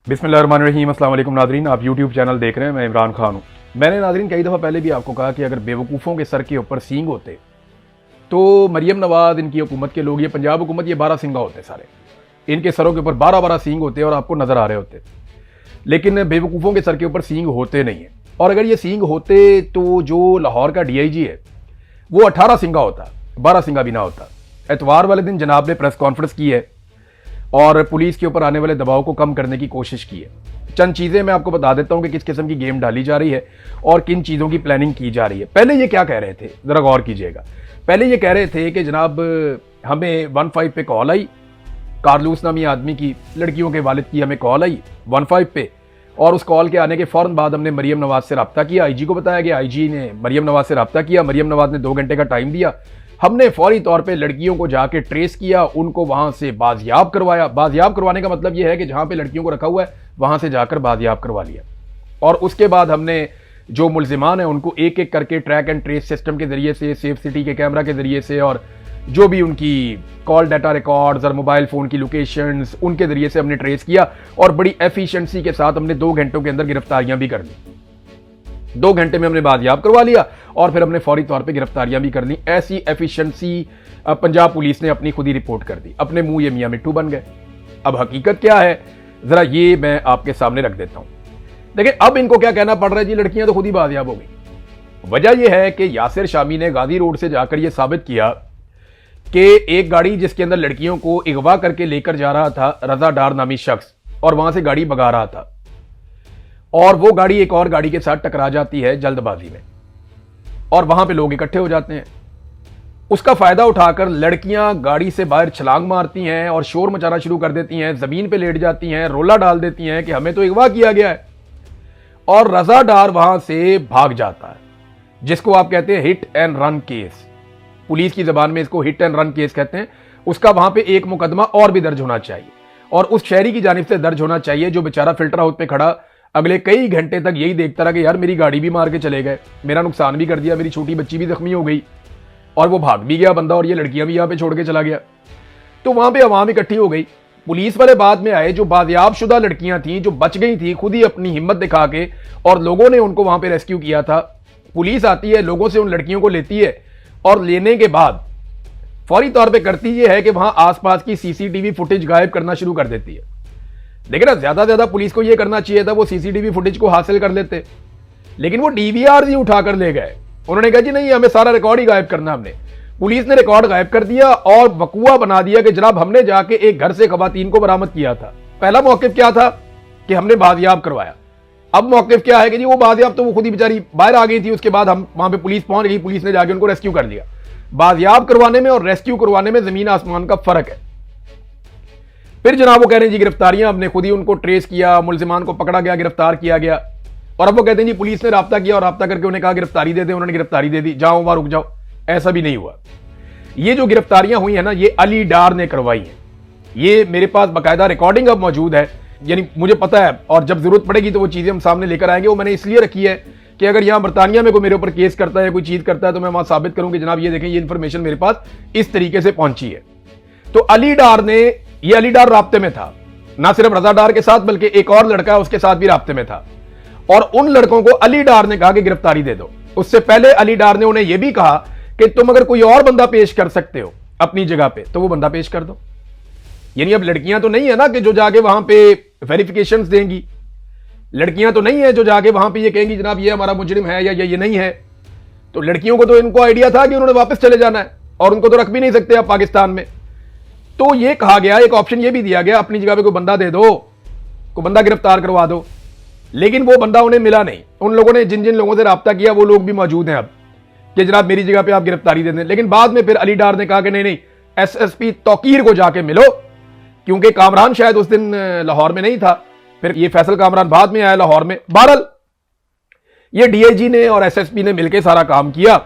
बिस्मिल्लाहिर्रहमानिर्रहीम। अस्सलाम वालेकुम नाज़रीन, आप यूट्यूब चैनल देख रहे हैं। मैं इमरान खान हूँ। मैंने नाज़रीन कई दफ़ा पहले भी आपको कहा कि अगर बेवकूफ़ों के सर के ऊपर सींग होते तो मरियम नवाज़, इनकी हुकूमत के लोग, ये पंजाब हुकूमत, ये 12 सिंगा होते सारे, इनके सरों के ऊपर 12-12 सींग होते और आपको नज़र आ रहे होते। लेकिन बेवकूफ़ों के सर के ऊपर सींग होते नहीं हैं। और अगर ये सींग होते तो जो लाहौर का DIG है वो 18 सिंगा होता, 12 सिंगा भी ना होता। एतवार वाले दिन जनाब ने प्रेस कॉन्फ्रेंस की है और पुलिस के ऊपर आने वाले दबाव को कम करने की कोशिश की है। चंद चीज़ें मैं आपको बता देता हूं कि किस किस्म की गेम डाली जा रही है और किन चीज़ों की प्लानिंग की जा रही है। पहले ये क्या कह रहे थे, ज़रा गौर कीजिएगा। पहले ये कह रहे थे कि जनाब हमें 15 पे कॉल आई, कारलूस नामी आदमी की, लड़कियों के वालिद की हमें कॉल आई 15 पे, और उस कॉल के आने के फ़ौरन बाद हमने मरियम नवाज़ से रब्ता किया। IG को बताया गया, IG ने मरियम नवाज़ से रब्ता किया। मरियम नवाज़ ने 2 घंटे का टाइम दिया। हमने फौरी तौर पे लड़कियों को जाके ट्रेस किया, उनको वहां से बाजियाब करवाया। बाजियाब करवाने का मतलब यह है कि जहां पे लड़कियों को रखा हुआ है वहां से जाकर बाजियाब करवा लिया। और उसके बाद हमने जो मुल्जिमान है उनको एक एक करके ट्रैक एंड ट्रेस सिस्टम के जरिए से, सेफ सिटी के कैमरा के जरिए से, और जो भी उनकी कॉल डाटा रिकॉर्ड्स और मोबाइल फोन की लोकेशंस, उनके जरिए से हमने ट्रेस किया और बड़ी एफिशिएंसी के साथ हमने 2 घंटों के अंदर गिरफ्तारियां भी कर ली। 2 घंटे में हमने बाजियाब करवा लिया और फिर हमने फौरी तौर पे गिरफ्तारियां भी कर ली। ऐसी एफिशिएंसी पंजाब पुलिस ने अपनी खुद ही रिपोर्ट कर दी। अपने मुंह ये मियां मिट्टू बन गए। अब हकीकत क्या है जरा ये मैं आपके सामने रख देता हूं। देखिए अब इनको क्या कहना पड़ रहा है जी, लड़कियां तो खुद ही बाजियाब हो गई। वजह यह है कि यासिर शामी ने गाजी रोड से जाकर यह साबित किया कि एक गाड़ी जिसके अंदर लड़कियों को अगवा करके लेकर जा रहा था रजा डार नामी शख्स, और वहां से गाड़ी भगा रहा था, और वो गाड़ी एक और गाड़ी के साथ टकरा जाती है जल्दबाजी में, और वहां पे लोग इकट्ठे हो जाते हैं। उसका फायदा उठाकर लड़कियां गाड़ी से बाहर छलांग मारती हैं और शोर मचाना शुरू कर देती हैं, जमीन पे लेट जाती हैं, रोला डाल देती हैं कि हमें तो अगवा किया गया है, और रजा डार वहां से भाग जाता है, जिसको आप कहते हैं hit and run case. Police की जबान में इसको हिट एंड रन केस कहते हैं। उसका वहां पे एक मुकदमा और भी दर्ज होना चाहिए, और उस शहरी की जानिब से दर्ज होना चाहिए जो बेचारा फिल्टर हाउस पे खड़ा अगले कई घंटे तक यही देखता रहा कि यार मेरी गाड़ी भी मार के चले गए, मेरा नुकसान भी कर दिया, मेरी छोटी बच्ची भी जख्मी हो गई, और वो भाग भी गया बंदा, और ये लड़कियां भी यहां पे छोड़ के चला गया। तो वहां पे अवाम इकट्ठी हो गई। पुलिस वाले बाद में आए, जो बाजियाब शुदा लड़कियां थी, जो बच गई थी खुद ही अपनी हिम्मत दिखा के, और लोगों ने उनको वहां पे रेस्क्यू किया था। पुलिस आती है, लोगों से उन लड़कियों को लेती है, और लेने के बाद फौरी तौर पर करती यह है कि वहां आसपास की CCTV फुटेज गायब करना शुरू कर देती है। देखिए ना, ज्यादा पुलिस को यह करना चाहिए था, वो CCTV फुटेज को हासिल कर लेते, लेकिन वो DVR ही उठाकर ले गए। उन्होंने कहा जी नहीं, हमें सारा रिकॉर्ड ही गायब करना। हमने, पुलिस ने रिकॉर्ड गायब कर दिया और वकुआ बना दिया कि जनाब हमने जाके एक घर से खवातीन को बरामद किया था। पहला मौकिफ क्या था कि हमने बाजियाब करवाया। अब मौकिफ क्या है कि जी वो बाजियाब तो वो खुद ही बेचारी बाहर आ गई थी, उसके बाद हम वहां पे पुलिस पहुंच गई, पुलिस ने जाके उनको रेस्क्यू कर लिया। बाजियाब करवाने में और रेस्क्यू करवाने में जमीन आसमान का फर्क है। फिर जनाब वो कह रहे हैं जी गिरफ्तारियां हमने खुद ही उनको ट्रेस किया, मुल्जिमान को पकड़ा गया, गिरफ्तार किया गया, और अब वो कहते हैं जी पुलिस ने राब्ता किया और राब्ता करके उन्हें कहा गिरफ्तारी दे दे, उन्होंने गिरफ्तारी दे दी, जाओ वहां रुक जाओ। ऐसा भी नहीं हुआ। ये जो गिरफ्तारियां हुई है ना, ये अली डार ने करवाई है। ये मेरे पास बाकायदा रिकॉर्डिंग अब मौजूद है, यानी मुझे पता है, और जब जरूरत पड़ेगी तो वो चीजें हम सामने लेकर आएंगे। वो मैंने इसलिए रखी है कि अगर यहां बरतानिया में कोई मेरे ऊपर केस करता है, कोई चीज करता है, तो मैं वहां साबित करूं कि जनाब ये देखें, ये इंफॉर्मेशन मेरे पास इस तरीके से पहुंची है। तो अली डार ने, ये अली डार राब्ते में था, ना सिर्फ रजा डार के साथ बल्कि एक और लड़का है उसके साथ भी राब्ते में था, और उन लड़कों को अली डार ने कहा कि गिरफ्तारी दे दो। उससे पहले अली डार ने उन्हें यह भी कहा कि तुम अगर कोई और बंदा पेश कर सकते हो अपनी जगह पे तो वो बंदा पेश कर दो। यानी अब लड़कियां तो नहीं है ना कि जो जाके वहां पे वेरिफिकेशंस देंगी, लड़कियां तो नहीं है जो जाके वहां पे ये कहेंगी जनाब ये हमारा मुजरिम है या ये नहीं है। तो लड़कियों को तो इनको आइडिया था कि उन्होंने वापस चले जाना है, और उनको तो रख भी नहीं सकते आप पाकिस्तान में। तो ये कहा गया, एक ऑप्शन ये भी दिया गया, अपनी जगह पे कोई बंदा दे दो, कोई बंदा गिरफ्तार करवा दो। लेकिन वो बंदा उन्हें मिला नहीं। उन लोगों ने जिन जिन लोगों से राब्ता किया वो लोग भी मौजूद हैं अब कि जनाब मेरी जगह पे आप गिरफ्तारी दे दें। लेकिन बाद में फिर अली डार ने कहा कि नहीं, SSP तौकीर को जाके मिलो, क्योंकि कामरान शायद उस दिन लाहौर में नहीं था। फिर ये फैसल कामरान बाद में आया लाहौर में। बहरहाल ये DIG ने और SSP ने मिलकर सारा काम किया,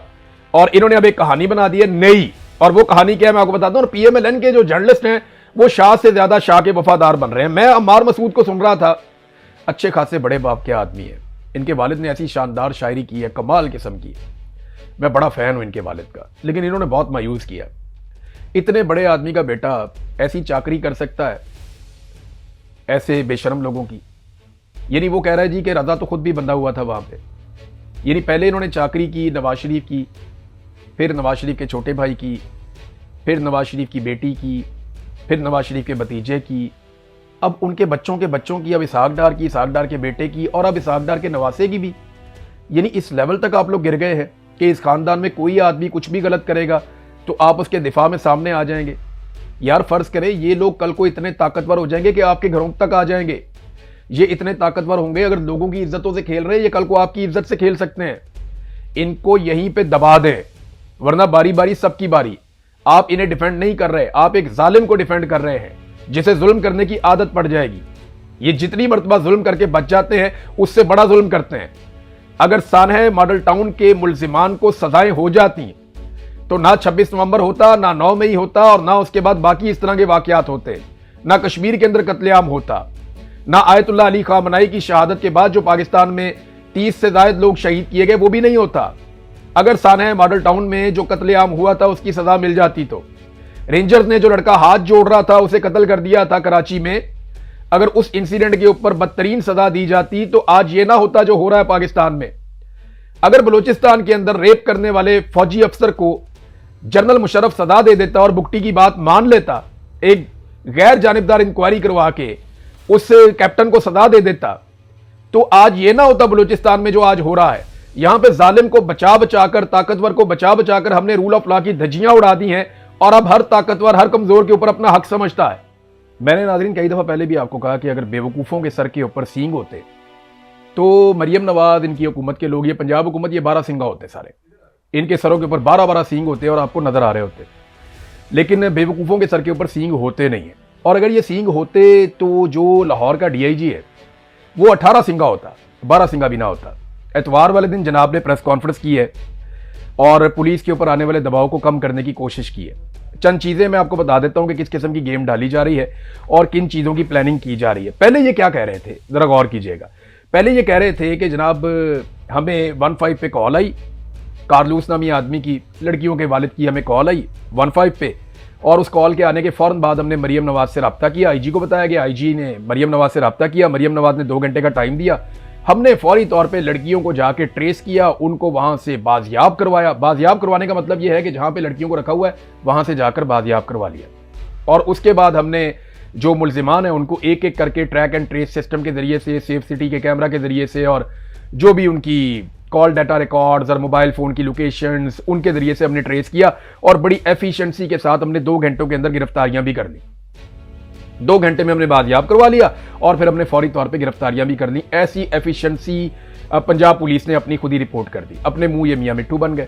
और इन्होंने अब एक कहानी बना दी है नई। और वो कहानी क्या है मैं आपको बताता हूं। PMLN के जो जर्नलिस्ट हैं वो शाह से ज्यादा शाह के वफादार बन रहे हैं। मैं अम्मार मसूद को सुन रहा था, अच्छे खासे बड़े बाप के आदमी है, इनके वालिद ने ऐसी शानदार शायरी की है, कमाल किस्म की। मैं बड़ा फैन हूं इनके वालिद का, लेकिन इन्होंने बहुत मायूस किया। इतने बड़े आदमी का बेटा ऐसी चाकरी कर सकता है ऐसे बेशरम लोगों की? यानी वो कह रहा है जी कि रजा तो खुद भी बंधा हुआ था वहां पे। यानी पहले इन्होंने चाकरी की नवाज शरीफ की, फिर नवाज शरीफ के छोटे भाई की, फिर नवाज शरीफ की बेटी की, फिर नवाज शरीफ के भतीजे की, अब उनके बच्चों की, अब इसहाक डार की, इसहाक डार के बेटे की, और अब इसहाक डार के नवासे की भी। यानी इस लेवल तक आप लोग गिर गए हैं कि इस खानदान में कोई आदमी कुछ भी गलत करेगा तो आप उसके दिफा में सामने आ जाएंगे। यार फर्ज करें ये लोग कल को इतने ताकतवर हो जाएंगे कि आपके घरों तक आ जाएंगे। ये इतने ताकतवर होंगे, अगर लोगों की इज्जतों से खेल रहे हैं, ये कल को आपकी इज्जत से खेल सकते हैं। इनको यहीं पे दबा दें, वरना बारी बारी सबकी बारी। आप इन्हें डिफेंड नहीं कर रहे, आप एक जालिम को डिफेंड कर रहे हैं जिसे जुल्म करने की आदत पड़ जाएगी। ये जितनी मर्तबा जुल्म करके बच जाते हैं उससे बड़ा जुल्म करते हैं। अगर सानहा मॉडल टाउन के मुल्जिमान को सजाएं हो जाती तो ना 26 नवंबर होता, ना 9 मई होता, और ना उसके बाद बाकी इस तरह के वाकयात होते, ना कश्मीर के अंदर कत्लेआम होता, ना आयतुल्लाह अली खामनाई की शहादत के बाद जो पाकिस्तान में 30 से ज्यादा लोग शहीद किए गए वो भी नहीं होता। अगर सानहा मॉडल टाउन में जो कत्लेआम हुआ था उसकी सजा मिल जाती तो रेंजर्स ने जो लड़का हाथ जोड़ रहा था उसे कत्ल कर दिया था कराची में, अगर उस इंसिडेंट के ऊपर बदतरीन सजा दी जाती तो आज ये ना होता जो हो रहा है पाकिस्तान में। अगर बलूचिस्तान के अंदर रेप करने वाले फौजी अफसर को जनरल मुशर्रफ सजा दे देता और बुकटी की बात मान लेता, एक गैर जानिबदार इंक्वायरी करवा के उस कैप्टन को सजा दे देता, तो आज ये ना होता बलूचिस्तान में जो आज हो रहा है। यहां पे जालिम को बचा बचाकर, ताकतवर को बचा बचाकर हमने रूल ऑफ लॉ की धज्जियां उड़ा दी हैं, और अब हर ताकतवर हर कमजोर के ऊपर अपना हक समझता है। मैंने नाज़रीन कई दफा पहले भी आपको कहा कि अगर बेवकूफों के सर के ऊपर सींग होते तो मरियम नवाज, इनकी हुकूमत के लोग, ये पंजाब हुकूमत, ये 12 सिंगा होते सारे, इनके सरों के ऊपर 12-12 सींग होते और आपको नजर आ रहे होते। लेकिन बेवकूफों के सर के ऊपर सींग होते नहीं है, और अगर ये सींग होते तो जो लाहौर का DIG है वो 18 सिंगा होता, 12 सिंगा भी ना होता। एतवार वाले दिन जनाब ने प्रेस कॉन्फ्रेंस की है और पुलिस के ऊपर आने वाले दबाव को कम करने की कोशिश की है। चंद चीजें मैं आपको बता देता हूं कि किस किस्म की गेम डाली जा रही है और किन चीजों की प्लानिंग की जा रही है। पहले ये क्या कह रहे थे, जरा गौर कीजिएगा। पहले ये कह रहे थे कि जनाब हमें 15 पे कॉल आई, कारलूस नामी आदमी की, लड़कियों के वालिद की हमें कॉल आई 15 पे, और उस कॉल के आने के फौरन बाद हमने मरियम नवाज से रब्ता किया। IG को बताया गया, IG ने मरियम नवाज से रब्ता किया, मरियम नवाज ने 2 घंटे का टाइम दिया। हमने फौरी तौर पे लड़कियों को जाके ट्रेस किया, उनको वहां से बाजियाब करवाया। बाजियाब करवाने का मतलब यह है कि जहां पे लड़कियों को रखा हुआ है वहां से जाकर बाजियाब करवा लिया, और उसके बाद हमने जो मुल्जिमान है उनको एक एक करके ट्रैक एंड ट्रेस सिस्टम के जरिए से, सेफ सिटी के कैमरा के जरिए से, और जो भी उनकी कॉल डाटा रिकॉर्ड्स और मोबाइल फोन की लोकेशंस, उनके जरिए से हमने ट्रेस किया, और बड़ी एफिशिएंसी के साथ हमने 2 घंटों के अंदर गिरफ्तारियां भी कर ली। 2 घंटे में हमने बाजियाब करवा लिया और फिर हमने फौरी तौर पे गिरफ्तारियां भी कर ली। ऐसी एफिशिएंसी पंजाब पुलिस ने अपनी खुद ही रिपोर्ट कर दी। अपने मुंह ये मियां मिट्टू बन गए।